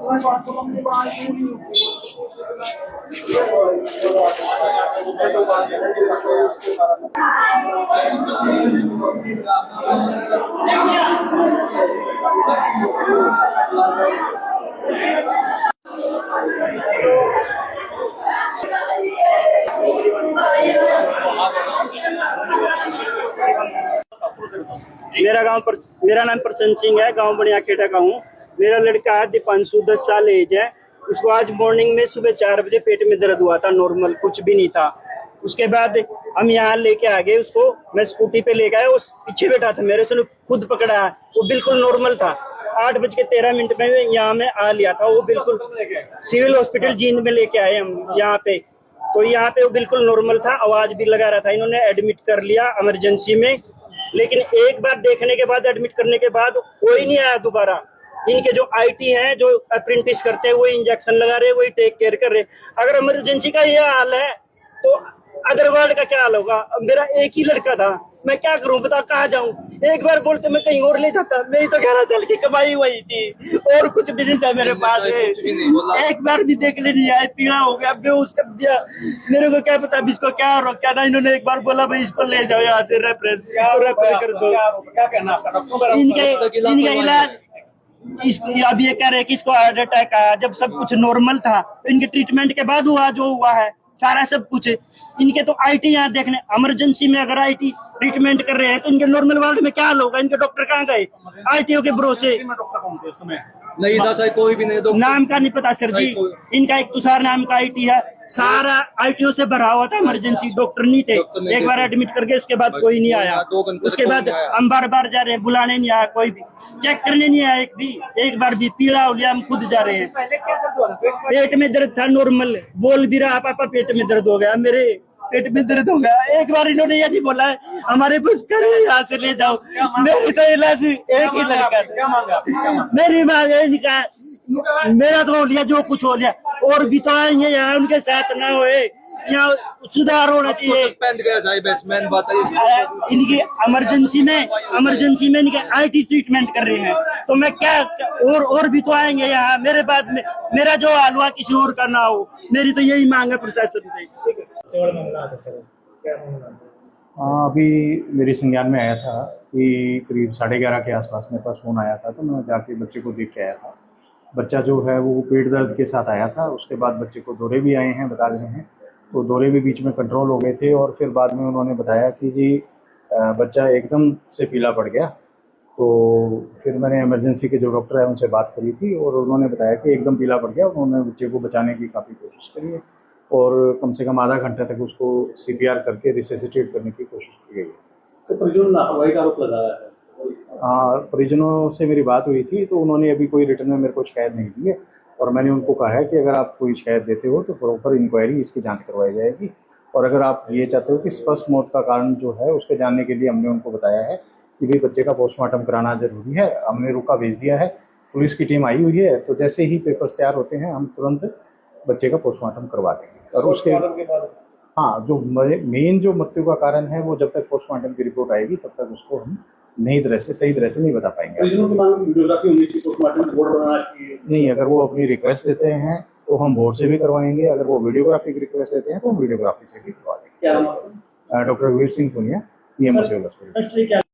मेरा नाम प्रसन्न सिंह है, गांव बनियाखेड़ा का हूँ। मेरा लड़का है दीपांशु, 10 साल एज है। उसको आज मॉर्निंग में सुबह 4 बजे पेट में दर्द हुआ था, नॉर्मल कुछ भी नहीं था। उसके बाद हम यहाँ लेके आ गए उसको, मैं स्कूटी पे ले गया, वो पीछे बैठा था मेरे से, खुद पकड़ा, वो बिल्कुल नॉर्मल था। 8:13 में यहाँ में आ लिया था, वो बिल्कुल सिविल हॉस्पिटल जींद में लेके आए हम यहाँ पे। तो यहाँ पे वो बिल्कुल नॉर्मल था, आवाज भी लगा रहा था। इन्होंने एडमिट कर लिया इमरजेंसी में, लेकिन एक बार देखने के बाद, एडमिट करने के बाद कोई नहीं आया दोबारा। इनके जो आईटी हैं, जो अप्रेंटिस करते हैं, वही इंजेक्शन लगा रहे, वही टेक केयर कर रहे। अगर इमरजेंसी का ये हाल है तो अदर वर्ल्ड का क्या हाल होगा। मेरा एक ही लड़का था, मैं क्या करूं, बता कहाँ जाऊं। एक बार बोलते मैं कहीं और ले जाता, मेरी तो 11 साल की कमाई वही थी और कुछ भी नहीं था मेरे पास। एक बार भी देखने नहीं आए, पीड़ा हो गया, बेहोश कर दिया। मेरे को क्या पता अब इसको क्या रोका ना। इन्होंने एक बार बोला भाई इसको ले जाओ यहाँ से, रेफर कर दो। इनका इलाज इसको अब ये कह रहे हैं कि इसको हार्ट अटैक आया, जब सब कुछ नॉर्मल था। तो इनके ट्रीटमेंट के बाद हुआ जो हुआ है सारा सब कुछ। इनके तो आईटी यहाँ देखने, इमरजेंसी में अगर आईटी ट्रीटमेंट कर रहे हैं तो इनके नॉर्मल वार्ड में क्या हाल होगा। इनके डॉक्टर कहाँ गए, आईटीओ के भरोसे नहीं था सर, कोई भी नहीं। नाम का नहीं पता सर जी। इनका एक तुषार नाम का आईटी है, सारा आईटीओ से भरा हुआ था, इमरजेंसी डॉक्टर नहीं थे। एक बार एडमिट करके उसके बाद कोई नहीं आया। उसके बाद हम बार बार जा रहे हैं, बुलाने नहीं आया, कोई भी चेक करने नहीं आया एक बार भी। पीड़ा हो लिया, हम खुद जा रहे हैं। पेट में दर्द था, नॉर्मल बोल भी रहा, पापा पेट में दर्द हो गया, मेरे पेट में दर्द हो गया। एक बार इन्होंने ये नहीं बोला है हमारे बस करे यहाँ से ले जाओ। मेरी तो इलाज एक ही लड़का था, मेरी माँ इनका, मेरा तो हो लिया जो कुछ हो लिया। और भी तो आएंगे यहाँ, उनके साथ ना होए, यहाँ सुधार होना चाहिए। इनकी इमरजेंसी में इनके आईटी ट्रीटमेंट कर रहे हैं, तो मैं क्या और भी तो आएंगे यहाँ मेरे बाद में। मेरा जो हाल हुआ किसी और का ना हो, मेरी तो यही मांग है प्रशासन से। अभी मेरे संज्ञान में आया था कि करीब 11:30 के आसपास मेरे पास फ़ोन आया था, तो मैं जाके बच्चे को देख के आया था। बच्चा जो है वो पेट दर्द के साथ आया था। उसके बाद बच्चे को दौरे भी आए हैं, बता रहे हैं, तो दौरे भी बीच में कंट्रोल हो गए थे। और फिर बाद में उन्होंने बताया कि जी बच्चा एकदम से पीला पड़ गया। तो फिर मैंने इमरजेंसी के जो डॉक्टर हैं उनसे बात करी थी और उन्होंने बताया कि एकदम पीला पड़ गया। उन्होंने बच्चे को बचाने की काफ़ी कोशिश करी है और कम से कम आधा घंटा तक उसको सीपीआर करके रिसेसिटेट करने की कोशिश की गई है। तो परिजनों ने लापरवाही का आरोप लगाया है। परिजनों से मेरी बात हुई थी, तो उन्होंने अभी कोई रिटर्न में मेरे को शिकायत नहीं दी है। और मैंने उनको कहा है कि अगर आप कोई शिकायत देते हो तो प्रॉपर इंक्वायरी, इसकी जांच करवाई जाएगी। और अगर आप ये चाहते हो कि स्पष्ट मौत का कारण जो है उसके जानने के लिए हमने उनको बताया है कि भाई बच्चे का पोस्टमार्टम कराना ज़रूरी है। हमने रुका भेज दिया है, पुलिस की टीम आई हुई है, तो जैसे ही पेपर्स तैयार होते हैं हम तुरंत बच्चे का पोस्टमार्टम करवा देंगे। और उसके हाँ, जो मेन जो मृत्यु का कारण है वो जब तक पोस्टमार्टम की रिपोर्ट आएगी तब तक उसको हम सही तरह से नहीं बता पाएंगे। नहीं, अगर वो अपनी रिक्वेस्ट देते हैं तो हम बोर्ड से भी करवाएंगे। अगर वो वीडियोग्राफी की रिक्वेस्ट देते हैं तो हम वीडियोग्राफी से भी करवा देंगे। Doctor Veer Singh Punia, PMO civil hospital.